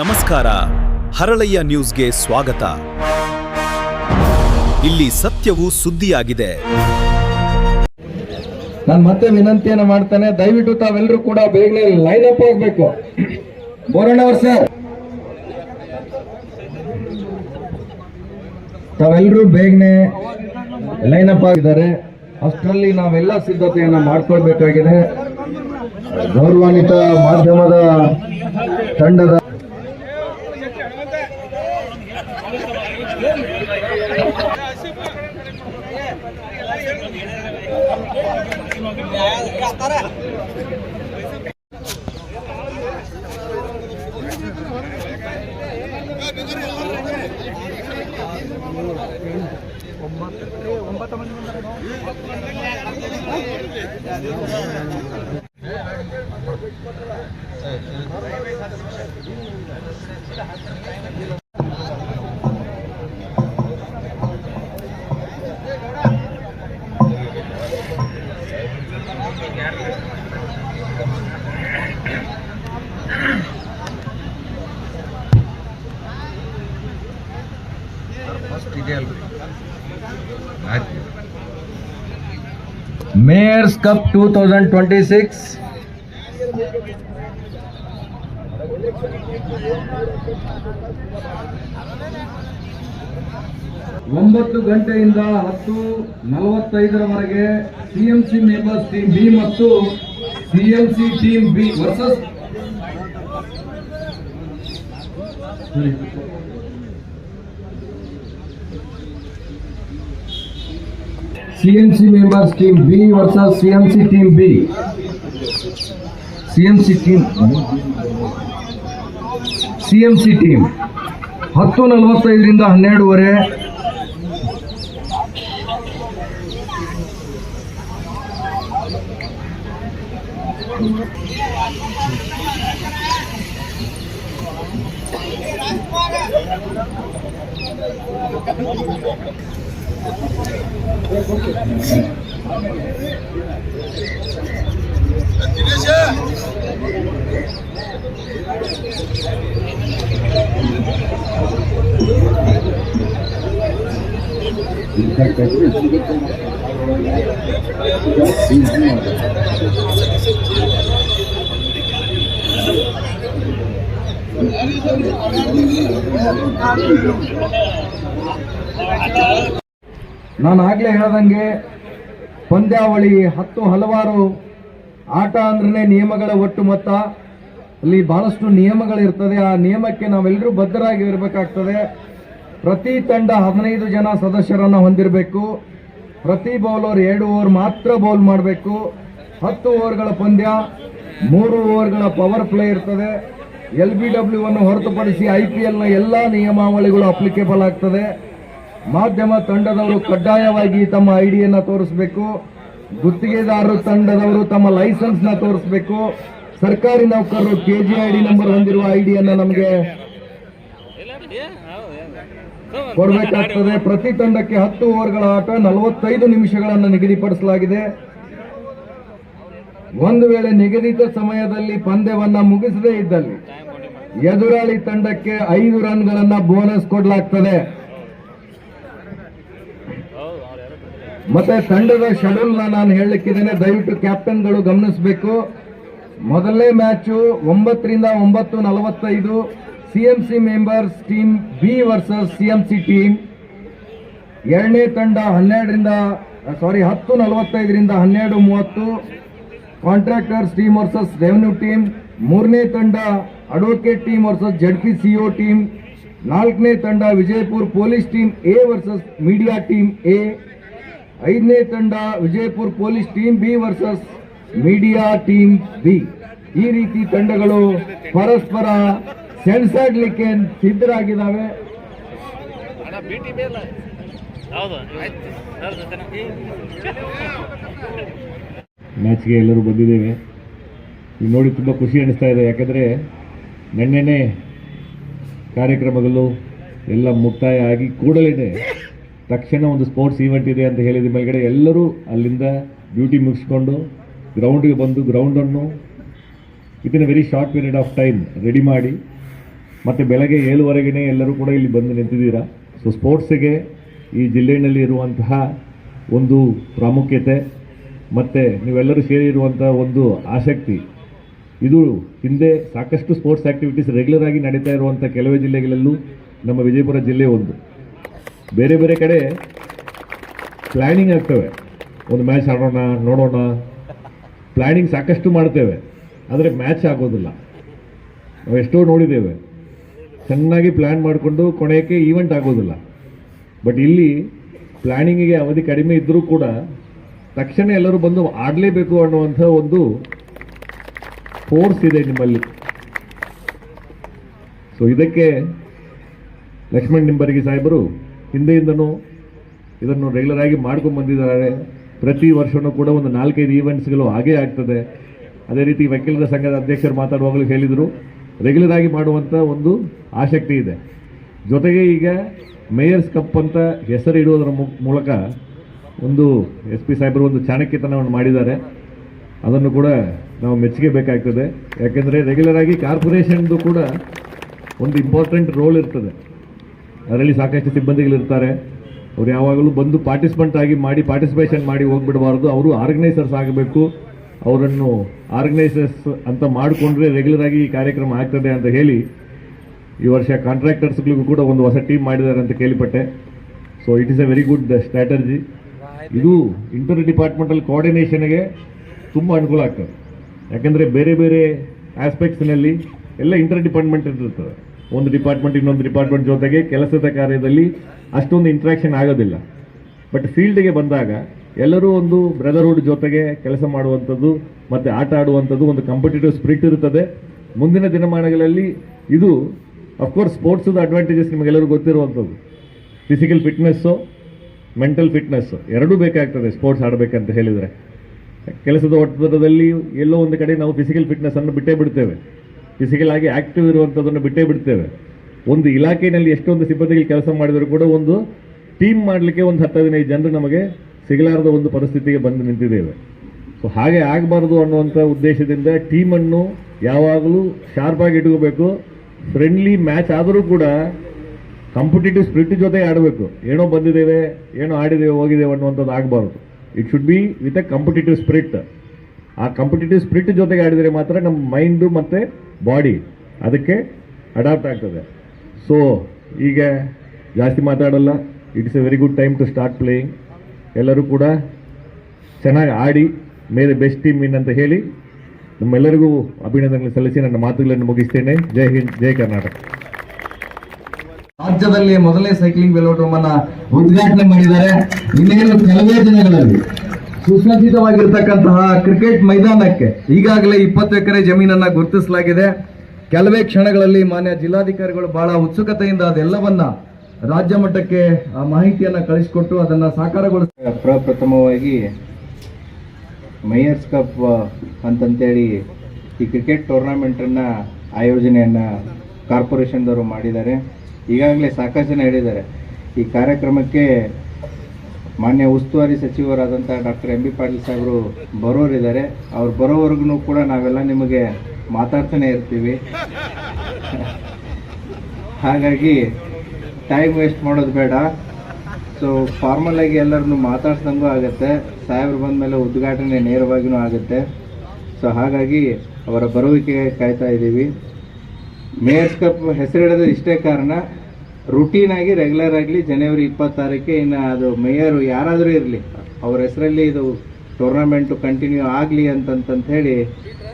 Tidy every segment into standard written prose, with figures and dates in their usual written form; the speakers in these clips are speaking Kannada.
ನಮಸ್ಕಾರ, ಹರಳಯ್ಯ ನ್ಯೂಸ್ಗೆ ಸ್ವಾಗತ. ಇಲ್ಲಿ ಸತ್ಯವು ಸುದ್ದಿಯಾಗಿದೆ. ನಾನು ಮತ್ತೆ ವಿನಂತಿಯನ್ನು ಮಾಡ್ತಾನೆ, ದಯವಿಟ್ಟು ತಾವೆಲ್ಲರೂ ಕೂಡ ಬೇಗನೆ ಲೈನ್ ಅಪ್ ಆಗಬೇಕು. ಬೋರಣ್ಣವ್ರ ಸರ್, ತಾವೆಲ್ಲರೂ ಬೇಗನೆ ಲೈನ್ ಅಪ್ ಆಗಿದ್ದಾರೆ. ಅಷ್ಟರಲ್ಲಿ ನಾವೆಲ್ಲ ಸಿದ್ಧತೆಯನ್ನು ಮಾಡ್ಕೊಳ್ಬೇಕಾಗಿದೆ. ಗೌರವಾನ್ವಿತ ಮಾಧ್ಯಮದ ತಂಡದ ಮೇಯರ್ಸ್ ಕಪ್ 2026 9 ಗಂಟೆಯಿಂದ 10:45 ಸಿಎಂಸಿ ಮೆಂಬರ್ಸ್ ಟೀಮ್ ಬಿ ಮತ್ತು CMC team B versus CMC members team B versus CMC team B. CMC team 10:45 12:00. ನಾನು ಆಗ್ಲೇ ಹೇಳ್ದಂಗೆ ಪಂದ್ಯಾವಳಿ 10 ಹಲವಾರು ಆಟ ಅಂದ್ರೆ ನಿಯಮಗಳ ಒಟ್ಟು ಮೊತ್ತ. ಅಲ್ಲಿ ಬಹಳಷ್ಟು ನಿಯಮಗಳಿರ್ತದೆ. ಆ ನಿಯಮಕ್ಕೆ ನಾವೆಲ್ಲರೂ ಬದ್ಧರಾಗಿ ಇರಬೇಕಾಗ್ತದೆ. ಪ್ರತಿ ತಂಡ 15 ಜನ ಸದಸ್ಯರನ್ನು ಹೊಂದಿರಬೇಕು. ಪ್ರತಿ ಬೌಲರ್ 2 ಓವರ್ ಮಾತ್ರ ಬೌಲ್ ಮಾಡಬೇಕು. 10 ಓವರ್ಗಳ ಪಂದ್ಯ, 3 ಓವರ್ಗಳ ಪವರ್ ಪ್ಲೇ ಇರ್ತದೆ. LBW ಅನ್ನು ಹೊರತುಪಡಿಸಿ IPLನ ಎಲ್ಲ ನಿಯಮಾವಳಿಗಳು ಅಪ್ಲಿಕೇಬಲ್ ಆಗ್ತದೆ. ಮಾಧ್ಯಮ ತಂಡದವರು ಕಡ್ಡಾಯವಾಗಿ ತಮ್ಮ ಐಡಿಯನ್ನು ತೋರಿಸಬೇಕು. ಗುತ್ತಿಗೆದಾರರು ತಂಡದವರು ತಮ್ಮ ಲೈಸೆನ್ಸ್ನ ತೋರಿಸಬೇಕು. ಸರ್ಕಾರಿ ನೌಕರರು KGID ನಂಬರ್ ಹೊಂದಿರುವ ಐಡಿಯನ್ನು ನಮಗೆ ಕೊಡಬೇಕಾಗ್ತದೆ. ಪ್ರತಿ ತಂಡಕ್ಕೆ 10 ಓವರ್ಗಳ ಆಟ, 45 ನಿಮಿಷಗಳನ್ನು ನಿಗದಿಪಡಿಸಲಾಗಿದೆ. ಒಂದು ವೇಳೆ ನಿಗದಿತ ಸಮಯದಲ್ಲಿ ಪಂದ್ಯವನ್ನ ಮುಗಿಸದೇ ಇದ್ದಲ್ಲಿ ಎದುರಾಳಿ ತಂಡಕ್ಕೆ 5 ರನ್ಗಳನ್ನ ಬೋನಸ್ ಕೊಡಲಾಗ್ತದೆ. ಮತ್ತೆ ತಂಡದ ಶೆಡ್ಯೂಲ್ ನಾನು ಹೇಳಲಿಕ್ಕಿದ್ದೇನೆ, ದಯವಿಟ್ಟು ಕ್ಯಾಪ್ಟನ್ಗಳು ಗಮನಿಸಬೇಕು. ಮೊದಲನೇ ಮ್ಯಾಚು 9ರಿಂದ 9:45 CMC members team B versus CMC team. ಎರಡನೇ ತಂಡ 10:45 12:30 contractors team versus revenue team. ಮೂರನೇ ತಂಡ advocate team versus ZPCO team. ನಾಲ್ಕನೇ ತಂಡ Vijayapura police team A versus media team A. ಐದನೇ ತಂಡ Vijayapura police team B versus media team B. ಈ ರೀತಿ ತಂಡಗಳು ಪರಸ್ಪರ ಸೆಣಸಾಡ್ಲಿಕ್ಕೆ ಸಿದ್ಧರಾಗಿದ್ದಾವೆ. ಮ್ಯಾಚ್ಗೆ ಎಲ್ಲರೂ ಬಂದಿದ್ದೇವೆ. ಈಗ ನೋಡಿ ತುಂಬ ಖುಷಿ ಅನಿಸ್ತಾ ಇದೆ. ಯಾಕೆಂದರೆ ನೆನ್ನೆನೇ ಕಾರ್ಯಕ್ರಮಗಳು ಎಲ್ಲ ಮುಕ್ತಾಯ ಆಗಿ ಕೂಡಲೇ ತಕ್ಷಣ ಒಂದು ಸ್ಪೋರ್ಟ್ಸ್ ಈವೆಂಟ್ ಇದೆ ಅಂತ ಹೇಳಿದ ಮೇಲ್ಗಡೆ ಎಲ್ಲರೂ ಅಲ್ಲಿಂದ ಡ್ಯೂಟಿ ಮುಗಿಸ್ಕೊಂಡು ಗ್ರೌಂಡಿಗೆ ಬಂದು ಗ್ರೌಂಡನ್ನು within a very short period of time ready ಮಾಡಿ ಮತ್ತು ಬೆಳಗ್ಗೆ 7:15 ಎಲ್ಲರೂ ಕೂಡ ಇಲ್ಲಿ ಬಂದು ನಿಂತಿದ್ದೀರಾ. ಸೊ ಸ್ಪೋರ್ಟ್ಸಿಗೆ ಈ ಜಿಲ್ಲೆಯಲ್ಲಿ ಇರುವಂತಹ ಒಂದು ಪ್ರಾಮುಖ್ಯತೆ ಮತ್ತು ನೀವೆಲ್ಲರೂ ಸೇರಿರುವಂಥ ಒಂದು ಆಸಕ್ತಿ, ಇದು ಹಿಂದೆ ಸಾಕಷ್ಟು ಸ್ಪೋರ್ಟ್ಸ್ ಆ್ಯಕ್ಟಿವಿಟೀಸ್ ರೆಗ್ಯುಲರ್ ಆಗಿ ನಡೀತಾ ಇರುವಂಥ ಕೆಲವೇ ಜಿಲ್ಲೆಗಳಲ್ಲೂ ನಮ್ಮ ವಿಜಯಪುರ ಜಿಲ್ಲೆ ಒಂದು. ಬೇರೆ ಬೇರೆ ಕಡೆ ಪ್ಲ್ಯಾನಿಂಗ್ ಆಗ್ತವೆ, ಒಂದು ಮ್ಯಾಚ್ ಆಡೋಣ ನೋಡೋಣ, ಪ್ಲ್ಯಾನಿಂಗ್ ಸಾಕಷ್ಟು ಮಾಡ್ತೇವೆ, ಆದರೆ ಮ್ಯಾಚ್ ಆಗೋದಿಲ್ಲ. ನಾವು ಎಷ್ಟೋ ನೋಡಿದ್ದೇವೆ, ಚೆನ್ನಾಗಿ ಪ್ಲ್ಯಾನ್ ಮಾಡಿಕೊಂಡು ಕೊನೆಗೆ ಈವೆಂಟ್ ಆಗೋದಿಲ್ಲ. ಬಟ್ ಇಲ್ಲಿ ಪ್ಲ್ಯಾನಿಂಗಿಗೆ ಅವಧಿ ಕಡಿಮೆ ಇದ್ದರೂ ಕೂಡ ತಕ್ಷಣ ಎಲ್ಲರೂ ಬಂದು ಆಡಲೇಬೇಕು ಅನ್ನುವಂಥ ಒಂದು ಫೋರ್ಸ್ ಇದೆ ನಿಮ್ಮಲ್ಲಿ. ಸೊ ಇದಕ್ಕೆ ಲಕ್ಷ್ಮಣ್ ನಿಂಬರ್ಗಿ ಸಾಹೇಬರು ಹಿಂದೆಯಿಂದನೂ ಇದನ್ನು ರೆಗ್ಯುಲರ್ ಆಗಿ ಮಾಡ್ಕೊಂಡು ಬಂದಿದ್ದಾರೆ. ಪ್ರತಿ ವರ್ಷವೂ ಕೂಡ ಒಂದು 4-5 ಈವೆಂಟ್ಸ್ಗಳು ಆಗೇ ಆಗ್ತದೆ. ಅದೇ ರೀತಿ ವಕೀಲರ ಸಂಘದ ಅಧ್ಯಕ್ಷರು ಮಾತಾಡುವಾಗಲೂ ಹೇಳಿದರು, ರೆಗ್ಯುಲರ್ ಆಗಿ ಮಾಡುವಂಥ ಒಂದು ಆಸಕ್ತಿ ಇದೆ. ಜೊತೆಗೆ ಈಗ ಮೇಯರ್ಸ್ ಕಪ್ ಅಂತ ಹೆಸರು ಇಡುವುದರ ಮೂಲಕ ಒಂದು SP ಸಾಹೇಬರು ಒಂದು ಚಾಣಕ್ಯತನವನ್ನು ಮಾಡಿದ್ದಾರೆ. ಅದನ್ನು ಕೂಡ ನಾವು ಮೆಚ್ಚುಗೆ ಬೇಕಾಗ್ತದೆ. ಯಾಕೆಂದರೆ ರೆಗ್ಯುಲರ್ ಆಗಿ ಕಾರ್ಪೊರೇಷನ್ದು ಕೂಡ ಒಂದು ಇಂಪಾರ್ಟೆಂಟ್ ರೋಲ್ ಇರ್ತದೆ. ಅದರಲ್ಲಿ ಸಾಕಷ್ಟು ಸಿಬ್ಬಂದಿಗಳಿರ್ತಾರೆ. ಅವ್ರು ಯಾವಾಗಲೂ ಬಂದು ಪಾರ್ಟಿಸಿಪೇಷನ್ ಮಾಡಿ ಹೋಗ್ಬಿಡಬಾರ್ದು. ಅವರು ಆರ್ಗನೈಸರ್ಸ್ ಆಗಬೇಕು. ಅವರನ್ನು ಆರ್ಗನೈಸರ್ಸ್ ಅಂತ ಮಾಡಿಕೊಂಡ್ರೆ ರೆಗ್ಯುಲರ್ ಆಗಿ ಈ ಕಾರ್ಯಕ್ರಮ ಆಗ್ತದೆ ಅಂತ ಹೇಳಿ ಈ ವರ್ಷ ಕಾಂಟ್ರಾಕ್ಟರ್ಸ್ಗಳಿಗೂ ಕೂಡ ಒಂದು ಹೊಸ ಟೀಮ್ ಮಾಡಿದ್ದಾರೆ ಅಂತ ಕೇಳಿಪಟ್ಟೆ. So it is a very good strategy. ಇದು ಇಂಟರ್ ಡಿಪಾರ್ಟ್ಮೆಂಟಲ್ ಕೋಆರ್ಡಿನೇಷನ್ಗೆ ತುಂಬ ಅನುಕೂಲ ಆಗ್ತದೆ. ಯಾಕೆಂದರೆ ಬೇರೆ ಬೇರೆ ಆಸ್ಪೆಕ್ಟ್ಸ್ನಲ್ಲಿ ಎಲ್ಲ ಇಂಟರ್ ಡಿಪಾರ್ಟ್ಮೆಂಟ್ ಇರ್ತದೆ. ಒಂದು ಡಿಪಾರ್ಟ್ಮೆಂಟ್ ಇನ್ನೊಂದು ಡಿಪಾರ್ಟ್ಮೆಂಟ್ ಜೊತೆಗೆ ಕೆಲಸದ ಕಾರ್ಯದಲ್ಲಿ ಅಷ್ಟೊಂದು ಇಂಟ್ರಾಕ್ಷನ್ ಆಗೋದಿಲ್ಲ. ಬಟ್ ಫೀಲ್ಡ್ಗೆ ಬಂದಾಗ ಎಲ್ಲರೂ ಒಂದು ಬ್ರದರ್ಹುಡ್ ಜೊತೆಗೆ ಕೆಲಸ ಮಾಡುವಂಥದ್ದು ಮತ್ತು ಆಟ ಆಡುವಂಥದ್ದು ಒಂದು ಕಾಂಪಿಟೇಟಿವ್ ಸ್ಪಿರಿಟ್ ಇರುತ್ತದೆ. ಮುಂದಿನ ದಿನಮಾನಗಳಲ್ಲಿ ಇದು ಅಫ್ಕೋರ್ಸ್ ಸ್ಪೋರ್ಟ್ಸದ ಅಡ್ವಾಂಟೇಜಸ್ ನಿಮಗೆಲ್ಲರೂ ಗೊತ್ತಿರುವಂಥದ್ದು. ಫಿಸಿಕಲ್ ಫಿಟ್ನೆಸ್ಸು, ಮೆಂಟಲ್ ಫಿಟ್ನೆಸ್ಸು ಎರಡೂ ಬೇಕಾಗ್ತದೆ ಸ್ಪೋರ್ಟ್ಸ್ ಆಡಬೇಕಂತ ಹೇಳಿದರೆ. ಕೆಲಸದ ಒತ್ತಡದಲ್ಲಿ ಎಲ್ಲೋ ಒಂದು ಕಡೆ ನಾವು ಫಿಸಿಕಲ್ ಫಿಟ್ನೆಸ್ಸನ್ನು ಬಿಟ್ಟೇ ಬಿಡ್ತೇವೆ, ಫಿಸಿಕಲ್ ಆಗಿ ಆ್ಯಕ್ಟಿವ್ ಇರುವಂಥದ್ದನ್ನು ಬಿಟ್ಟೇ ಬಿಡ್ತೇವೆ. ಒಂದು ಇಲಾಖೆಯಲ್ಲಿ ಎಷ್ಟೊಂದು ಸಿಬ್ಬಂದಿಗಳು ಕೆಲಸ ಮಾಡಿದರೂ ಕೂಡ ಒಂದು ಟೀಮ್ ಮಾಡಲಿಕ್ಕೆ ಒಂದು 10-15 ಜನರು ನಮಗೆ ಸಿಗಲಾರದ ಒಂದು ಪರಿಸ್ಥಿತಿಗೆ ಬಂದು ನಿಂತಿದ್ದೇವೆ. ಸೊ ಹಾಗೆ ಆಗಬಾರ್ದು ಅನ್ನುವಂಥ ಉದ್ದೇಶದಿಂದ ಟೀಮನ್ನು ಯಾವಾಗಲೂ ಶಾರ್ಪಾಗಿ ಇಟ್ಕೋಬೇಕು. ಫ್ರೆಂಡ್ಲಿ ಮ್ಯಾಚ್ ಆದರೂ ಕೂಡ ಕಾಂಪಿಟೇಟಿವ್ ಸ್ಪಿರಿಟ್ ಜೊತೆ ಆಡಬೇಕು. ಏನೋ ಬಂದಿದ್ದೇವೆ, ಏನೋ ಆಡಿದ್ದೇವೆ, ಹೋಗಿದ್ದೇವೆ ಅನ್ನುವಂಥದ್ದು ಆಗಬಾರ್ದು. It should be with A competitive spirit. ಆ ಕಾಂಪಿಟೇಟಿವ್ ಸ್ಪಿರಿಟ್ ಜೊತೆಗೆ ಆಡಿದರೆ ಮಾತ್ರ ನಮ್ಮ ಮೈಂಡು ಮತ್ತು ಬಾಡಿ ಅದಕ್ಕೆ ಅಡಾಪ್ಟ್ ಆಗ್ತದೆ. ಸೊ ಈಗ ಜಾಸ್ತಿ ಮಾತಾಡಲ್ಲ. It is a very good time to start playing. ಎಲ್ಲರೂ ಕೂಡ ಚೆನ್ನಾಗಿ ಆಡಿ ಮೇಲೆ ಬೆಸ್ಟ್ ಟೀಮ್ ವಿನ್ ಅಂತ ಹೇಳಿ ನಮ್ಮೆಲ್ಲರಿಗೂ ಅಭಿನಂದನೆಗಳು ಸಲ್ಲಿಸಿ ನನ್ನ ಮಾತುಗಳನ್ನು ಮುಗಿಸ್ತೇನೆ. ಜೈ ಹಿಂದ್, ಜೈ ಕರ್ನಾಟಕ. ರಾಜ್ಯದಲ್ಲಿ ಮೊದಲನೇ ಸೈಕ್ಲಿಂಗ್ ವೆಲೋಡ್ರೋಮ್ ಅನ್ನ ಉದ್ಘಾಟನೆ ಮಾಡಿದ್ದಾರೆ. ಇನ್ನೇನು ಕೆಲವೇ ದಿನಗಳಲ್ಲಿ ಸುಸಜ್ಜಿತವಾಗಿರ್ತಕ್ಕಂತಹ ಕ್ರಿಕೆಟ್ ಮೈದಾನಕ್ಕೆ ಈಗಾಗಲೇ 20 ಎಕರೆ ಜಮೀನನ್ನ ಗುರುತಿಸಲಾಗಿದೆ. ಕೆಲವೇ ಕ್ಷಣಗಳಲ್ಲಿ ಮಾನ್ಯ ಜಿಲ್ಲಾಧಿಕಾರಿಗಳು ಬಹಳ ಉತ್ಸುಕತೆಯಿಂದ ಅದೆಲ್ಲವನ್ನ ರಾಜ್ಯ ಮಟ್ಟಕ್ಕೆ ಮಾಹಿತಿಯನ್ನ ಕಳಿಸಿಕೊಟ್ಟು ಅದನ್ನ ಸಾಕಾರಗೊಳಿಸ ಪ್ರಪ್ರಥಮವಾಗಿ ಮೇಯರ್ಸ್ ಕಪ್ ಅಂತಂತೇಳಿ ಈ ಕ್ರಿಕೆಟ್ ಟೂರ್ನಮೆಂಟನ್ನು ಆಯೋಜನೆಯನ್ನು ಕಾರ್ಪೊರೇಷನ್ದವರು ಮಾಡಿದ್ದಾರೆ. ಈಗಾಗಲೇ ಸಾಕಷ್ಟು ಜನ ಹೇಳಿದ್ದಾರೆ. ಈ ಕಾರ್ಯಕ್ರಮಕ್ಕೆ ಮಾನ್ಯ ಉಸ್ತುವಾರಿ ಸಚಿವರಾದಂಥ ಡಾಕ್ಟರ್ MB ಪಾಟೀಲ್ ಸಾಹೇಬರು ಬರೋರಿದ್ದಾರೆ. ಅವ್ರು ಬರೋವರೆಗೂ ಕೂಡ ನಾವೆಲ್ಲ ನಿಮಗೆ ಮಾತಾಡ್ತಾನೆ ಇರ್ತೀವಿ. ಹಾಗಾಗಿ ಟೈಮ್ ವೇಸ್ಟ್ ಮಾಡೋದು ಬೇಡ. ಸೊ ಫಾರ್ಮಲಾಗಿ ಎಲ್ಲರನ್ನು ಮಾತಾಡ್ಸ್ದಂಗೂ ಆಗುತ್ತೆ. ಸಾಹೇಬ್ರು ಬಂದ ಮೇಲೆ ಉದ್ಘಾಟನೆ ನೇರವಾಗಿಯೂ ಆಗುತ್ತೆ. ಸೊ ಹಾಗಾಗಿ ಅವರ ಬರುವಿಕೆಗೆ ಕಾಯ್ತಾ ಇದ್ದೀವಿ. ಮೇಯರ್ಸ್ ಕಪ್ ಹೆಸರಿಡೋದು ಇಷ್ಟೇ ಕಾರಣ, ರುಟೀನಾಗಿ ರೆಗ್ಯುಲರ್ ಆಗಲಿ ಜನವರಿ 26ಕ್ಕೆ ಇನ್ನು ಅದು ಮೇಯರು ಯಾರಾದರೂ ಇರಲಿ ಅವ್ರ ಹೆಸರಲ್ಲಿ ಇದು ಟೂರ್ನಮೆಂಟು ಕಂಟಿನ್ಯೂ ಆಗಲಿ ಅಂತಂತ ಹೇಳಿ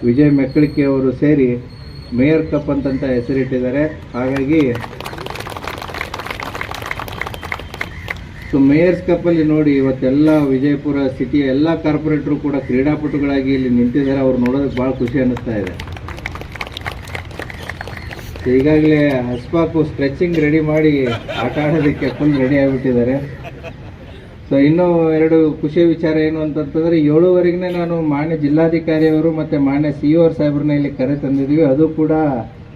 ವಿಜಯ್ ಮೆಕ್ಕಳಿಕೆ ಅವರು ಸೇರಿ ಮೇಯರ್ ಕಪ್ ಅಂತಂತ ಹೆಸರಿಟ್ಟಿದ್ದಾರೆ. ಹಾಗಾಗಿ ಸೊ ಮೇಯರ್ಸ್ ಕಪ್ಪಲ್ಲಿ ನೋಡಿ ಇವತ್ತೆಲ್ಲ ವಿಜಯಪುರ ಸಿಟಿಯ ಎಲ್ಲ ಕಾರ್ಪೊರೇಟರು ಕೂಡ ಕ್ರೀಡಾಪಟುಗಳಾಗಿ ಇಲ್ಲಿ ನಿಂತಿದ್ದಾರೆ. ಅವ್ರು ನೋಡೋದಕ್ಕೆ ಭಾಳ ಖುಷಿ ಅನ್ನಿಸ್ತಾ ಇದೆ. ಈಗಾಗಲೇ ಹಸ್ಪಾಕು ಸ್ಟ್ರೆಚಿಂಗ್ ರೆಡಿ ಮಾಡಿ ಆಟ ಆಡೋದಕ್ಕೆ ಫುಲ್ ರೆಡಿ ಆಗಿಬಿಟ್ಟಿದ್ದಾರೆ. ಸೊ ಇನ್ನೂ ಎರಡು ಖುಷಿಯ ವಿಚಾರ ಏನು ಅಂತಂತಂದರೆ 7:15 ನಾನು ಮಾನ್ಯ ಜಿಲ್ಲಾಧಿಕಾರಿಯವರು ಮತ್ತು ಮಾನ್ಯ CO ಸಾಹೇಬ್ರನ್ನ ಇಲ್ಲಿ ಕರೆ ತಂದಿದ್ದೀವಿ. ಅದು ಕೂಡ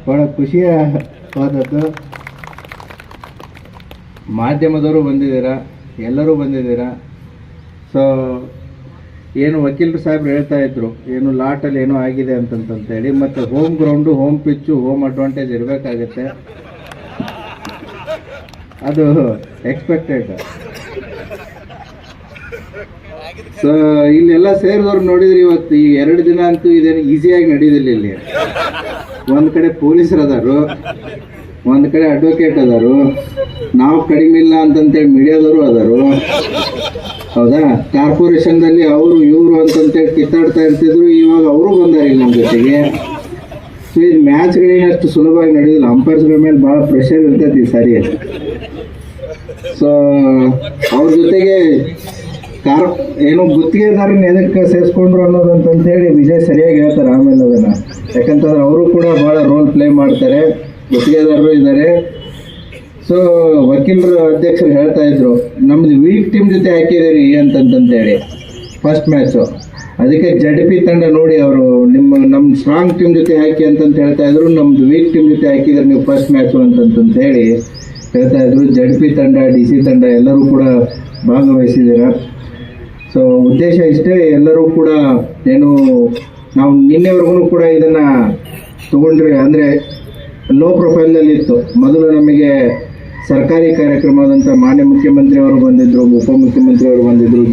ಭಾಳ ಖುಷಿಯಾದದ್ದು. ಮಾಧ್ಯಮದವರು ಬಂದಿದ್ದೀರಾ, ಎಲ್ಲರೂ ಬಂದಿದ್ದೀರಾ. ಸೊ ಏನು ವಕೀಲರು ಸಾಹೇಬ್ರು ಹೇಳ್ತಾ ಇದ್ರು, ಏನು ಲಾಟಲ್ಲಿ ಏನೋ ಆಗಿದೆ ಅಂತಂತೇಳಿ. ಮತ್ತು home ground, home pitch, home advantage ಇರಬೇಕಾಗತ್ತೆ, ಅದು ಎಕ್ಸ್ಪೆಕ್ಟೆಡ್. ಸೊ ಇಲ್ಲೆಲ್ಲ ಸೇರಿದವ್ರು ನೋಡಿದ್ರೆ ಇವತ್ತು ಈ 2 ದಿನ ಅಂತೂ ಇದೇನು ಈಸಿಯಾಗಿ ನಡೆಯೋದಿಲ್ಲ. ಇಲ್ಲಿ ಒಂದು ಕಡೆ ಪೊಲೀಸರು ಅದಾರು, ಒಂದು ಕಡೆ ಅಡ್ವೊಕೇಟ್ ಅದಾರು, ನಾವು ಕಡಿಮೆ ಇಲ್ಲ ಅಂತಂತೇಳಿ ಮೀಡಿಯಾದವರು ಅದಾರು, ಹೌದಾ. ಕಾರ್ಪೊರೇಷನ್ದಲ್ಲಿ ಅವರು ಇವರು ಅಂತಂತೇಳಿ ಕಿತ್ತಾಡ್ತಾ ಇರ್ತಿದ್ರು, ಇವಾಗ ಅವರು ಬಂದಾರೆ ಇಲ್ಲಿ ನಮ್ಮ ಜೊತೆಗೆ. ಸೊ ಇದು ಮ್ಯಾಚ್ಗಳೇನಷ್ಟು ಸುಲಭವಾಗಿ ನಡೆಯೋದಿಲ್ಲ, ಅಂಪೈರ್ಸ್ಗಳ ಮೇಲೆ ಭಾಳ ಪ್ರೆಷರ್ ಇರ್ತೈತಿ ಈ ಸಾರಿ. ಸೊ ಅವ್ರ ಜೊತೆಗೆ ಏನೋ ಗುತ್ತಿಗೆದಾರನ್ನ ಎದಕ್ಕೆ ಸೇರಿಸ್ಕೊಂಡ್ರು ಅನ್ನೋದಂತಂತೇಳಿ ವಿಜಯ್ ಸರಿಯಾಗಿ ಹೇಳ್ತಾರೆ ಆಮೇಲೆ ಅದನ್ನು. ಯಾಕಂತಂದ್ರೆ ಅವರು ಕೂಡ ಭಾಳ ರೋಲ್ ಪ್ಲೇ ಮಾಡ್ತಾರೆ, ಗುತ್ತಿಗೆದಾರರು ಇದ್ದಾರೆ. ಸೊ ವಕೀಲರು ಅಧ್ಯಕ್ಷರು ಹೇಳ್ತಾ ಇದ್ರು, ನಮ್ದು ವೀಕ್ ಟೀಮ್ ಜೊತೆ ಹಾಕಿದ್ದೀರಿ ಅಂತಂತೇಳಿ ಫಸ್ಟ್ ಮ್ಯಾಚು. ಅದಕ್ಕೆ ZP ತಂಡ ನೋಡಿ ಅವರು ನಮ್ಮ ಸ್ಟ್ರಾಂಗ್ ಟೀಮ್ ಜೊತೆ ಹಾಕಿ ಅಂತಂತ ಹೇಳ್ತಾ ಇದ್ರು, ನಮ್ದು ವೀಕ್ ಟೀಮ್ ಜೊತೆ ಹಾಕಿದ್ರೆ ನೀವು ಫಸ್ಟ್ ಮ್ಯಾಚು ಅಂತಂತೇಳಿ ಹೇಳ್ತಾ ಇದ್ರು. ZP ತಂಡ, DC ತಂಡ ಎಲ್ಲರೂ ಕೂಡ ಭಾಗವಹಿಸಿದ್ದೀರ. ಸೊ ಉದ್ದೇಶ ಇಷ್ಟೇ, ಎಲ್ಲರೂ ಕೂಡ ಏನು ನಾವು ನಿನ್ನೆವರೆಗೂ ಕೂಡ ಇದನ್ನು ತಗೊಂಡ್ರೆ ಅಂದರೆ ಲೋ ಪ್ರೊಫೈಲ್ನಲ್ಲಿ ಇತ್ತು. ಮೊದಲು ನಮಗೆ ಸರ್ಕಾರಿ ಕಾರ್ಯಕ್ರಮದಂಥ ಮಾನ್ಯ ಮುಖ್ಯಮಂತ್ರಿಯವರು ಬಂದಿದ್ದರು, ಉಪಮುಖ್ಯಮಂತ್ರಿಯವರು ಬಂದಿದ್ದರು,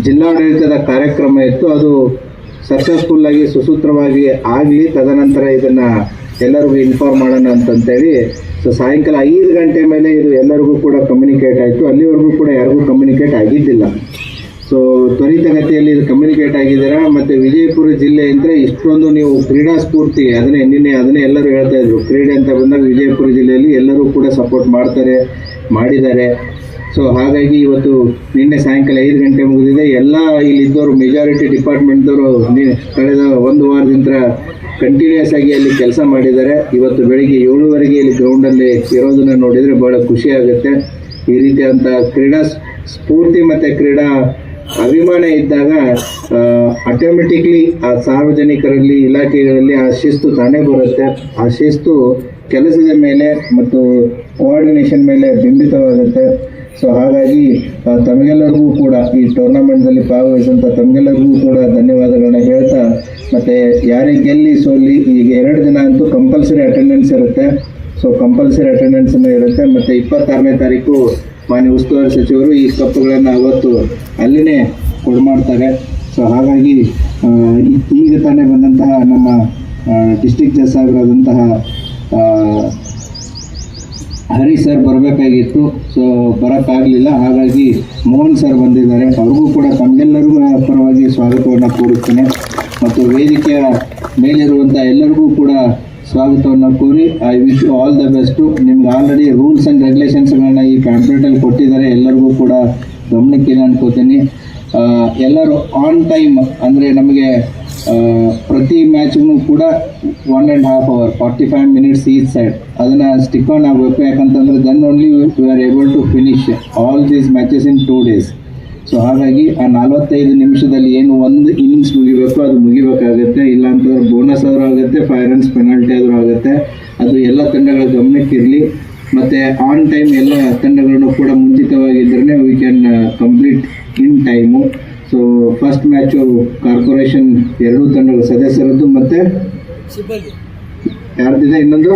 ಜಿಲ್ಲಾಡಳಿತದ ಕಾರ್ಯಕ್ರಮ ಇತ್ತು. ಅದು ಸಕ್ಸಸ್ಫುಲ್ಲಾಗಿ ಸುಸೂತ್ರವಾಗಿ ಆಗಲಿ, ತದನಂತರ ಇದನ್ನು ಎಲ್ಲರಿಗೂ ಇನ್ಫಾರ್ಮ್ ಮಾಡೋಣ ಅಂತಂತೇಳಿ. ಸೊ ಸಾಯಂಕಾಲ 5 ಗಂಟೆ ಮೇಲೆ ಇದು ಎಲ್ಲರಿಗೂ ಕೂಡ ಕಮ್ಯುನಿಕೇಟ್ ಆಯಿತು. ಅಲ್ಲಿವರೆಗೂ ಕೂಡ ಯಾರಿಗೂ ಕಮ್ಯುನಿಕೇಟ್ ಆಗಿದ್ದಿಲ್ಲ. ಸೊ ತ್ವರಿತಗತಿಯಲ್ಲಿ ಇದು ಕಮ್ಯುನಿಕೇಟ್ ಆಗಿದ್ದೀರಾ. ಮತ್ತು ವಿಜಯಪುರ ಜಿಲ್ಲೆ ಅಂದರೆ ಇಷ್ಟೊಂದು ನೀವು ಕ್ರೀಡಾ ಸ್ಫೂರ್ತಿ, ಅದನ್ನೇ ಎಲ್ಲರೂ ಹೇಳ್ತಾ ಇದ್ರು. ಕ್ರೀಡೆ ಅಂತ ಬಂದಾಗ ವಿಜಯಪುರ ಜಿಲ್ಲೆಯಲ್ಲಿ ಎಲ್ಲರೂ ಕೂಡ ಸಪೋರ್ಟ್ ಮಾಡಿದ್ದಾರೆ. ಸೊ ಹಾಗಾಗಿ ಇವತ್ತು ನಿನ್ನೆ ಸಾಯಂಕಾಲ 5 ಗಂಟೆ ಮುಗಿದಿದೆ. ಎಲ್ಲ ಇಲ್ಲಿದ್ದವರು ಮೆಜಾರಿಟಿ ಡಿಪಾರ್ಟ್ಮೆಂಟ್ದವರು ಕಳೆದ 1 ವಾರದಿಂದ ಕಂಟಿನ್ಯೂಸ್ ಆಗಿ ಅಲ್ಲಿ ಕೆಲಸ ಮಾಡಿದ್ದಾರೆ. ಇವತ್ತು ಬೆಳಿಗ್ಗೆ 7ವರೆಗೆ ಇಲ್ಲಿ ಗ್ರೌಂಡಲ್ಲಿ ಇರೋದನ್ನು ನೋಡಿದರೆ ಭಾಳ ಖುಷಿ ಆಗುತ್ತೆ. ಈ ರೀತಿಯಾದಂಥ ಕ್ರೀಡಾ ಸ್ಫೂರ್ತಿ ಮತ್ತು ಕ್ರೀಡಾ ಅಭಿಮಾನ ಇದ್ದಾಗ ಆಟೋಮೆಟಿಕ್ಲಿ ಆ ಸಾರ್ವಜನಿಕರಲ್ಲಿ, ಇಲಾಖೆಗಳಲ್ಲಿ ಆ ಶಿಸ್ತು ತಾನೇ ಬರುತ್ತೆ. ಆ ಶಿಸ್ತು ಕೆಲಸದ ಮೇಲೆ ಮತ್ತು ಕೋಆರ್ಡಿನೇಷನ್ ಮೇಲೆ ಬಿಂಬಿತವಾಗುತ್ತೆ. ಸೊ ಹಾಗಾಗಿ ತಮಗೆಲ್ಲರಿಗೂ ಕೂಡ ಈ ಟೂರ್ನಮೆಂಟ್ದಲ್ಲಿ ಭಾಗವಹಿಸಿದಂಥ ತಮಗೆಲ್ಲರಿಗೂ ಕೂಡ ಧನ್ಯವಾದಗಳನ್ನ ಹೇಳ್ತಾ, ಮತ್ತು ಯಾರೇ ಗೆಲ್ಲಿ ಸೋಲಿ ಈಗ 2 ದಿನ ಅಂತೂ ಕಂಪಲ್ಸರಿ ಅಟೆಂಡೆನ್ಸ್ ಇರುತ್ತೆ. ಸೊ ಕಂಪಲ್ಸರಿ ಅಟೆಂಡೆನ್ಸನ್ನು ಇರುತ್ತೆ. ಮತ್ತು 26ನೇ ತಾರೀಕು ಮಾನ್ಯ ಉಸ್ತುವಾರಿ ಸಚಿವರು ಈ ಕಪ್ಪುಗಳನ್ನು ಅವತ್ತು ಅಲ್ಲಿನೇ ಕೊಡ್ಮಾಡ್ತಾರೆ. ಸೊ ಹಾಗಾಗಿ ಈಗ ತಾನೇ ಬಂದಂತಹ ನಮ್ಮ ಡಿಸ್ಟ್ರಿಕ್ಟ್ ಜಡ್ಜ್ ಸಾಹೇಬರಾದಂತಹ ಹರಿ ಸರ್ ಬರಬೇಕಾಗಿತ್ತು. ಸೊ ಬರೋಕ್ಕಾಗಲಿಲ್ಲ. ಹಾಗಾಗಿ ಮೋಹನ್ ಸರ್ ಬಂದಿದ್ದಾರೆ. ಅವ್ರಿಗೂ ಕೂಡ ತಮಗೆಲ್ಲರಿಗೂ ಪರವಾಗಿ ಸ್ವಾಗತವನ್ನು ಕೋರುತ್ತೇನೆ. ಮತ್ತು ವೇದಿಕೆಯ ಮೇಲಿರುವಂಥ ಎಲ್ಲರಿಗೂ ಕೂಡ ಸ್ವಾಗತವನ್ನು ಕೋರಿ I wish you all the best. ನಿಮ್ಗೆ ಆಲ್ರೆಡಿ ರೂಲ್ಸ್ ಆ್ಯಂಡ್ ರೆಗ್ಯುಲೇಷನ್ಸ್ಗಳನ್ನ ಈ ಪ್ಯಾಂಪ್ಲೆಟಲ್ಲಿ ಕೊಟ್ಟಿದ್ದಾರೆ, ಎಲ್ಲರಿಗೂ ಕೂಡ ಗಮನಕ್ಕಿದೆ ಅನ್ಕೋತೀನಿ. ಎಲ್ಲರೂ ಆನ್ ಟೈಮ್ ಅಂದರೆ ನಮಗೆ ಪ್ರತಿ ಮ್ಯಾಚ್ಗೂ ಕೂಡ 1.5 hour 45 minutes ಈಚ್ ಸೈಡ್ ಅದನ್ನು ಸ್ಟಿಕ್ ಆನ್ ಆಗಬೇಕು. ಯಾಕಂತಂದರೆ then only we are able to finish all these matches in 2 days. So ಹಾಗಾಗಿ ಆ 45 ನಿಮಿಷದಲ್ಲಿ ಏನು ಒಂದು ಇನ್ನಿಂಗ್ಸ್ ಮುಗಿಬೇಕು ಅದು ಮುಗಿಬೇಕಾಗುತ್ತೆ. ಇಲ್ಲಾಂತಂದ್ರೆ ಬೋನಸ್ ಆದರೂ ಆಗುತ್ತೆ, 5 runs ಪೆನಾಲ್ಟಿ ಆದರೂ ಆಗುತ್ತೆ. ಅದು ಎಲ್ಲ ತಂಡಗಳ ಗಮನಕ್ಕಿರಲಿ. ಮತ್ತು ಆನ್ ಟೈಮ್ ಎಲ್ಲ ತಂಡಗಳನ್ನು ಕೂಡ ಮುಂಚಿತವಾಗಿದ್ದರೆ we can complete in time. So first match corporation 2 ತಂಡಗಳ ಸದಸ್ಯರದ್ದು ಮತ್ತು ಯಾರ್ದಿದೆ, ಇನ್ನೊಂದು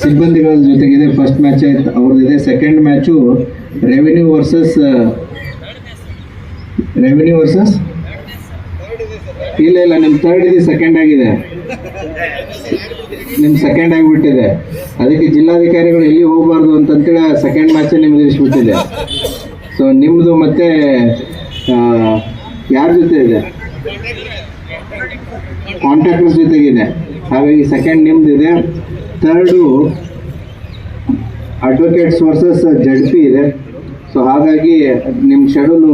ಸಿಬ್ಬಂದಿಗಳ ಜೊತೆಗಿದೆ. ಫಸ್ಟ್ ಮ್ಯಾಚ್ ಅವ್ರದ್ದಿದೆ. ಸೆಕೆಂಡ್ ಮ್ಯಾಚು ರೆವಿನ್ಯೂ ವರ್ಸಸ್ ಇಲ್ಲ ನಿಮ್ಮ ಥರ್ಡ್ ಇದೆ, ಸೆಕೆಂಡ್ ಆಗಿದೆ. ನಿಮ್ಮ ಸೆಕೆಂಡ್ ಆಗಿಬಿಟ್ಟಿದೆ. ಅದಕ್ಕೆ ಜಿಲ್ಲಾಧಿಕಾರಿಗಳು ಎಲ್ಲಿ ಹೋಗಬಾರ್ದು ಅಂತಂತೇಳಿ ಸೆಕೆಂಡ್ ಮ್ಯಾಚ್ ನಿಮ್ಗೆ ಇರಿಸ್ಬಿಟ್ಟಿದೆ. ಸೊ ನಿಮ್ಮದು ಮತ್ತೆ ಯಾರ ಜೊತೆ ಇದೆ, ಕಾಂಟ್ರಾಕ್ಟರ್ಸ್ ಜೊತೆಗಿದೆ. ಹಾಗಾಗಿ ಸೆಕೆಂಡ್ ನಿಮ್ದಿದೆ. ಥರ್ಡು ಅಡ್ವೊಕೇಟ್ಸ್ ವರ್ಸಸ್ ZP ಇದೆ. ಸೊ ಹಾಗಾಗಿ ನಿಮ್ಮ ಶೆಡ್ಯೂಲು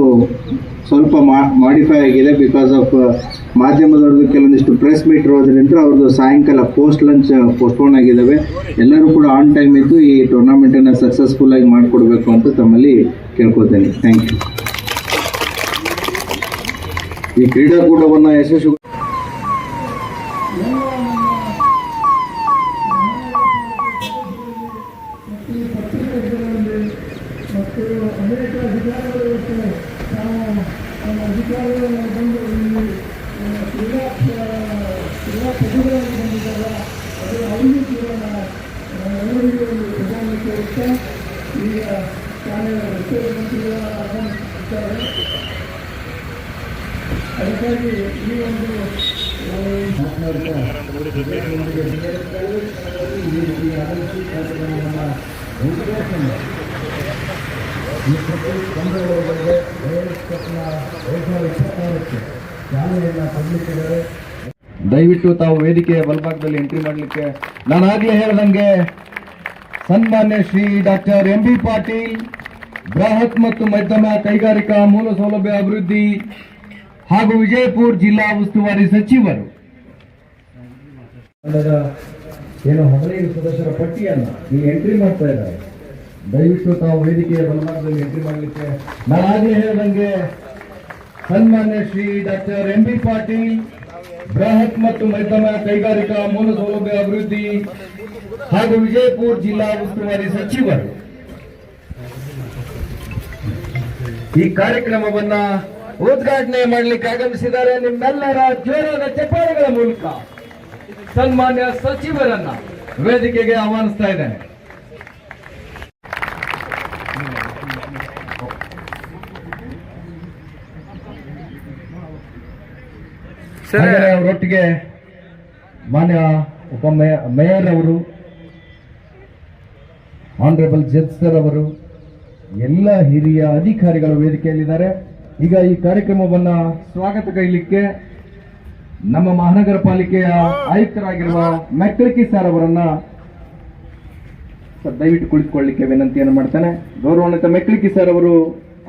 ಸ್ವಲ್ಪ ಮಾಡಿಫೈ ಆಗಿದೆ. ಬಿಕಾಸ್ ಆಫ್ ಮಾಧ್ಯಮದವ್ರದ್ದು ಕೆಲವೊಂದಿಷ್ಟು ಪ್ರೆಸ್ ಮೀಟ್ ಇರೋದ್ರಿಂದ ಅವ್ರದ್ದು ಸಾಯಂಕಾಲ ಪೋಸ್ಟ್ ಲಂಚ್ ಪೋಸ್ಟ್ಪೋನ್ ಆಗಿದ್ದಾವೆ. ಎಲ್ಲರೂ ಕೂಡ ಆನ್ ಟೈಮ್ ಇದ್ದು ಈ ಟೂರ್ನಮೆಂಟನ್ನು ಸಕ್ಸಸ್ಫುಲ್ಲಾಗಿ ಮಾಡಿಕೊಡ್ಬೇಕು ಅಂತ ತಮ್ಮಲ್ಲಿ ಕೇಳ್ಕೊತೇನೆ. Thank you. ಈ ಕ್ರೀಡಾಕೂಟವನ್ನು ಯಶಸ್ವಿ ಮತ್ತು ಅನೇಕ ಅಧಿಕಾರಿಗಳು ಈಗ ಶಾಲೆಯ ಆಗಮಿಸುತ್ತಾರೆ. ಅದಕ್ಕಾಗಿ ಈ ಒಂದು ದಯವಿಟ್ಟು ತಾವು ವೇದಿಕೆಯ ಬಲಭಾಗದಲ್ಲಿ ಎಂಟ್ರಿ ಮಾಡಲಿಕ್ಕೆ ನಾನಾಗಲೇ ಹೇಳ್ದಂಗೆ ಸನ್ಮಾನ್ಯ Shri doctor M B Patil ಬೃಹತ್ ಮತ್ತು ಮಧ್ಯಮ ಕೈಗಾರಿಕಾ ಮೂಲ ಸೌಲಭ್ಯ ಅಭಿವೃದ್ಧಿ ಹಾಗೂ ವಿಜಯಪುರ ಜಿಲ್ಲಾ ಉಸ್ತುವಾರಿ ಸಚಿವರು ಏನು 15 ಸದಸ್ಯರ ಪಟ್ಟಿಯನ್ನ ಇಲ್ಲಿ ಎಂಟ್ರಿ ಮಾಡ್ತಾ ಇದ್ದಾರೆ. ದಯವಿಟ್ಟು ತಾವು ವೇದಿಕೆಯ ಬಲಭಾಗದಲ್ಲಿ ಎಂಟ್ರಿ ಮಾಡಲಿಕ್ಕೆ ನಾನಾಗಲೇ ಹೇಳ್ದಂಗೆ ಸನ್ಮಾನ್ಯ Shri doctor M B Patil ಬೃಹತ್ ಮತ್ತು ಮಧ್ಯಮ ಕೈಗಾರಿಕಾ ಮೂಲ ಸೌಲಭ್ಯ ಅಭಿವೃದ್ಧಿ ಹಾಗೂ ವಿಜಯಪುರ ಜಿಲ್ಲಾ ಉಸ್ತುವಾರಿ ಸಚಿವರು ಈ ಕಾರ್ಯಕ್ರಮವನ್ನ ಉದ್ಘಾಟನೆ ಮಾಡಲಿಕ್ಕೆ ಆಗಮಿಸಿದ್ದಾರೆ. ನಿಮ್ಮೆಲ್ಲರ ಜೋರಾದ ಚಪ್ಪಾಳೆಗಳ ಮೂಲಕ ಸನ್ಮಾನ್ಯ ಸಚಿವರನ್ನ ವೇದಿಕೆಗೆ ಆಹ್ವಾನಿಸ್ತಾ ಇದ್ದೇನೆ. ಅವರೊಟ್ಟಿಗೆ ಮಾನ್ಯ ಮೇಯರ್ ಅವರು, ಆನರೇಬಲ್ ಜಡ್ಜ್ ಸರ್ ಅವರು, ಎಲ್ಲ ಹಿರಿಯ ಅಧಿಕಾರಿಗಳು ವೇದಿಕೆಯಲ್ಲಿದ್ದಾರೆ. ಈಗ ಈ ಕಾರ್ಯಕ್ರಮವನ್ನ ಸ್ವಾಗತ ಕೈಲಿಕ್ಕೆ ನಮ್ಮ ಮಹಾನಗರ ಪಾಲಿಕೆಯ ಆಯುಕ್ತರಾಗಿರುವ ಮೆಕ್ಕಳಿಕಿ ಸರ್ ಅವರನ್ನ ದಯವಿಟ್ಟು ಕುಳಿತುಕೊಳ್ಳಲಿಕ್ಕೆ ವಿನಂತಿಯನ್ನು ಮಾಡ್ತೇನೆ. ಗೌರವಾನ್ವಿತ ಮೆಕ್ಕಳಿಕಿ ಸರ್ ಅವರು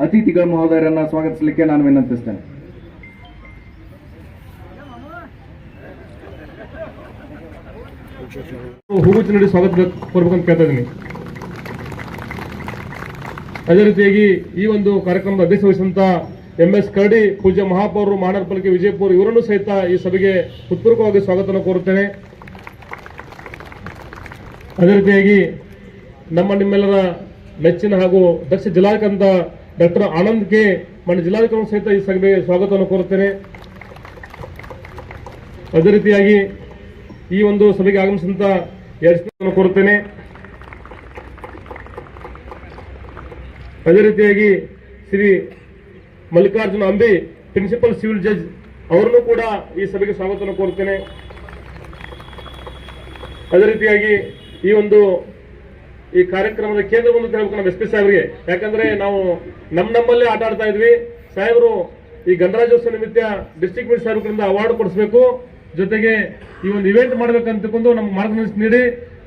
ಅತಿಥಿಗಳ ಮಹೋದಯರನ್ನ ಸ್ವಾಗತಿಸಲಿಕ್ಕೆ ನಾನು ವಿನಂತಿಸ್ತೇನೆ. ಹೂಗುಚ್ಚ ನೀಡಿ ಸ್ವಾಗತ ಕೋರ್ಬೇಕಂತ ಕೇಳ್ತಾ ಇದ್ದೀನಿ. ಅದೇ ರೀತಿಯಾಗಿ ಈ ಒಂದು ಕಾರ್ಯಕ್ರಮದ ಅಧ್ಯಕ್ಷ ವಹಿಸಿದಂತ MS ಕರಡಿ ಪೂಜ್ಯ ಮಹಾಪೌರರು ಮಹಾನಗರ ಪಾಲಿಕೆ ವಿಜಯಪುರ ಇವರನ್ನು ಸಹಿತ ಈ ಸಭೆಗೆ ಹೃತ್ಪೂರ್ವಕವಾಗಿ ಸ್ವಾಗತವನ್ನು ಕೋರುತ್ತೇನೆ. ಅದೇ ರೀತಿಯಾಗಿ ನಿಮ್ಮೆಲ್ಲರ ಮೆಚ್ಚಿನ ಹಾಗೂ ದಕ್ಷ ಜಿಲ್ಲಾಧಿಕಾರಿ ಡಾಕ್ಟರ್ ಆನಂದ್ ಕೆ ಮಾನ್ಯ ಜಿಲ್ಲಾಧಿಕಾರಿ ಸಹಿತ ಈ ಸಭೆಗೆ ಸ್ವಾಗತವನ್ನು ಕೋರುತ್ತೇನೆ. ಅದೇ ರೀತಿಯಾಗಿ ಈ ಒಂದು ಸಭೆಗೆ ಆಗಮಿಸಿದಂತ ಯಶಸ್ಸನ್ನು ಕೋರುತ್ತೇನೆ. ಅದೇ ರೀತಿಯಾಗಿ Shri Mallikarjuna Ambi principal civil judge ಅವರನ್ನು ಕೂಡ ಈ ಸಭೆಗೆ ಸ್ವಾಗತವನ್ನು ಕೋರುತ್ತೇನೆ. ಅದೇ ರೀತಿಯಾಗಿ ಈ ಕಾರ್ಯಕ್ರಮದ ಕೇಂದ್ರ ಬಂದು ಹೇಳ್ಬೇಕು ನಮ್ಮ SP ಸಾಹೇಬರಿಗೆ. ಯಾಕಂದ್ರೆ ನಾವು ನಮ್ಮಲ್ಲೇ ಆಟ ಆಡ್ತಾ ಇದ್ವಿ. ಸಾಹೇಬರು ಈ ಗಣರಾಜ್ಯೋತ್ಸವ ನಿಮಿತ್ತ ಡಿಸ್ಟ್ರಿಕ್ಟ್ ಮಿನಿಸ್ಟರ್ ಸಾಹೇಬರಿಂದ ಅವಾರ್ಡ್ ಕೊಡಿಸಬೇಕು, ಜೊತೆಗೆ ಈ ಒಂದು ಇವೆಂಟ್ ಮಾಡ್ಬೇಕಂತಕೊಂಡು ನಮ್ಗೆ ಮಾರ್ಗದರ್ಶನ ನೀಡಿ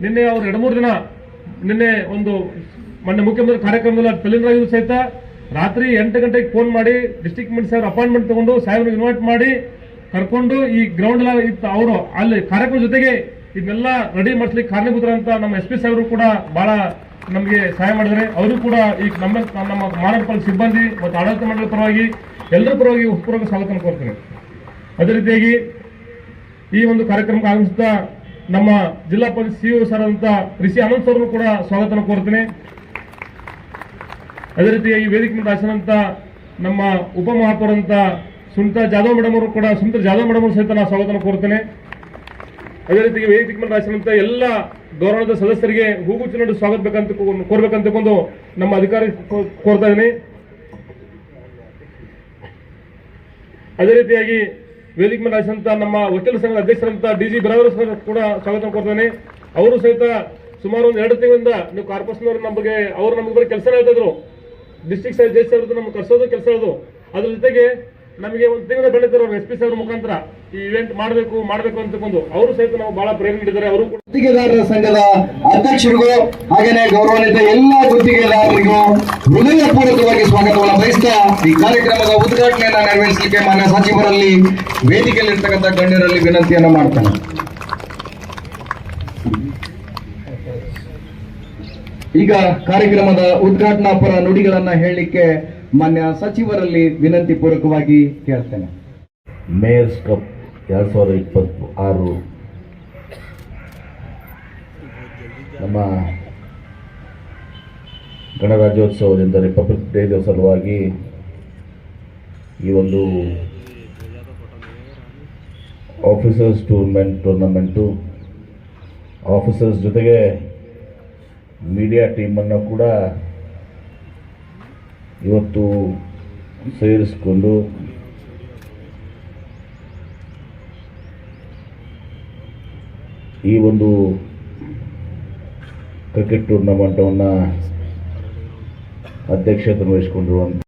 ನಿನ್ನೆ ಅವ್ರು 2-3 ದಿನ ನಿನ್ನೆ ಮೊನ್ನೆ ಮುಖ್ಯಮಂತ್ರಿ ಕಾರ್ಯಕ್ರಮದಲ್ಲಿ ತಲೆನರಾಗಿದ್ದು ಸಹಿತ ರಾತ್ರಿ 8 ಗಂಟೆಗೆ ಫೋನ್ ಮಾಡಿ ಡಿಸ್ಟ್ರಿಕ್ಟ್ ಮಿನಿಸ್ಟರ್ ಅಪಾಯಿಂಟ್ಮೆಂಟ್ ತಗೊಂಡು ಸಾಹೇಬ್ರಿಗೆ ಇನ್ವೈಟ್ ಮಾಡಿ ಕರ್ಕೊಂಡು ಈ ಗ್ರೌಂಡ್ ಎಲ್ಲ ಇತ್ತು. ಅವರು ಅಲ್ಲಿ ಕಾರ್ಯಕ್ರಮ ಜೊತೆಗೆ ಇದನ್ನೆಲ್ಲ ರೆಡಿ ಮಾಡಿಸ್ಲಿಕ್ಕೆ ಕಾರಣೀಭೂತರಂತ ನಮ್ಮ SP ಸಾಹೇಬರು ಕೂಡ ಬಹಳ ನಮಗೆ ಸಹಾಯ ಮಾಡಿದ್ದಾರೆ. ಅವರು ಕೂಡ ಈ ನಮ್ಮ ಮಹಾನಗರ ಪಾಲಿಕೆ ಸಿಬ್ಬಂದಿ ಮತ್ತು ಆಡಳಿತ ಮಂಡಳಿ ಪರವಾಗಿ ಎಲ್ಲರ ಪರವಾಗಿ ಹೃತ್ಪೂರ್ವಕ ಸ್ವಾಗತ ಕೋರ್ತೇನೆ. ಅದೇ ರೀತಿಯಾಗಿ ಈ ಒಂದು ಕಾರ್ಯಕ್ರಮಕ್ಕೆ ಆಗಮಿಸಿದ ನಮ್ಮ ಜಿಲ್ಲಾ ಪಂಚಾಯತ್ CEO ಸರ್ ಅಂತ ರಿಷಿ ಅನಂತ್ ಸರ್ನು ಕೂಡ ಸ್ವಾಗತ ಕೋರ್ತೇನೆ. ಅದೇ ರೀತಿಯಾಗಿ ವೇದಿಕೆ ಮೇಲೆ ಆಸನಂತ ನಮ್ಮ ಉಪಮಹಾಪೌರಂತ ಸುನಿತಾ ಜಾಧವ್ ಮೇಡಮ್ ಅವರು ಕೂಡ ಸಹಿತ ನಾನು ಸ್ವಾಗತ ಕೋರ್ತೇನೆ. ಅದೇ ರೀತಿ ವೇದಿಕೆ ಮೇಲೆ ಆಸನಂತ ಎಲ್ಲ ಗೌರವದ ಸದಸ್ಯರಿಗೆ ಹೂಗುಚ್ಚ ನೀಡಿ ಸ್ವಾಗತ ಕೋರ್ಬೇಕಂತಕೊಂಡು ನಮ್ಮ ಅಧಿಕಾರಿ ಕೋರ್ತಾ ಇದ್ದೀನಿ. ಅದೇ ರೀತಿಯಾಗಿ ವೇದಿಕೆ ಮೇಲೆ ಆಸನಂತ ನಮ್ಮ ವಕೀಲ ಸಂಘದ ಅಧ್ಯಕ್ಷರಂತ DG ಬಿರಾದರ್ ಸರ್ ಕೂಡ ಸ್ವಾಗತ ಕೋರ್ತೇನೆ. ಅವರು ಸಹಿತ ಸುಮಾರು ಒಂದು 2 ತಿಂಗಳಿಂದ ನೀವು ಕಾರ್ಪೊರೇಷನ್ ಅವರು ನಮಗೆ ಬರೀ ಕೆಲಸ ಹೇಳ್ತಾ ಇದ್ರು. ಡಿಸ್ಟ್ರಿಕ್ಟ್ ಸೈಡ್ ಜಡ್ಜ್ ಸಾಹೇಬ್ರದ್ದು ನಮ್ಗೆ ಕರ್ಸೋದು ಕೆಲಸ ಹೇಳೋದು. ಅದ್ರ ಜೊತೆಗೆ ನಮಗೆ ಒಂದು ತಿಂಗಳ ಬೆಳೆತಾರೆ SP ಸಾಹೇಬ್ರ ಮುಖಾಂತರ ಈ ಇವೆಂಟ್ ಮಾಡಬೇಕು ಅಂತಕೊಂಡು ಅವರು ಸಹಿತ ನಾವು ಬಹಳ ಪ್ರೇರಣೆ ನೀಡಿದ್ದಾರೆ. ಅವರು ಕೂಡ ಗುತ್ತಿಗೆದಾರರ ಸಂಘದ ಅಧ್ಯಕ್ಷರಿಗೂ ಹಾಗೆಯೇ ಗೌರವಾನ್ವಿತ ಎಲ್ಲ ಗುತ್ತಿಗೆದಾರರಿಗೂ ಹೃದಯಪೂರ್ವಕವಾಗಿ ಸ್ವಾಗತವನ್ನು ಬಯಸ್ತಾ ಈ ಕಾರ್ಯಕ್ರಮದ ಉದ್ಘಾಟನೆಯನ್ನು ನೆರವೇರಿಸಲಿಕ್ಕೆ ಮಾನ್ಯ ಸಚಿವರಲ್ಲಿ ವೇದಿಕೆಯಲ್ಲಿರ್ತಕ್ಕಂಥ ಗಣ್ಯರಲ್ಲಿ ವಿನಂತಿಯನ್ನು ಮಾಡ್ತಾನೆ. ಈಗ ಕಾರ್ಯಕ್ರಮದ ಉದ್ಘಾಟನಾ ಪರ ನುಡಿಗಳನ್ನ ಹೇಳಲಿಕ್ಕೆ ಮಾನ್ಯ ಸಚಿವರಲ್ಲಿ ವಿನಂತಿ ಪೂರ್ವಕವಾಗಿ ಕೇಳ್ತೇನೆ. ಮೇಯರ್ಸ್ ಕಪ್ 2026 ನಮ್ಮ ಗಣರಾಜ್ಯೋತ್ಸವದಿಂದ ರಿಪಬ್ಲಿಕ್ ಡೇ ಸಲುವಾಗಿ ಈ ಒಂದು ಆಫೀಸರ್ಸ್ ಟೂರ್ನಮೆಂಟು ಆಫೀಸರ್ಸ್ ಜೊತೆಗೆ ಮೀಡಿಯಾ ಟೀಮನ್ನು ಕೂಡ ಇವತ್ತು ಸೇರಿಸಿಕೊಂಡು ಈ ಒಂದು ಕ್ರಿಕೆಟ್ ಟೂರ್ನಮೆಂಟನ್ನು ಅಧ್ಯಕ್ಷತೆ ವಹಿಸಿಕೊಂಡಿರುವಂಥ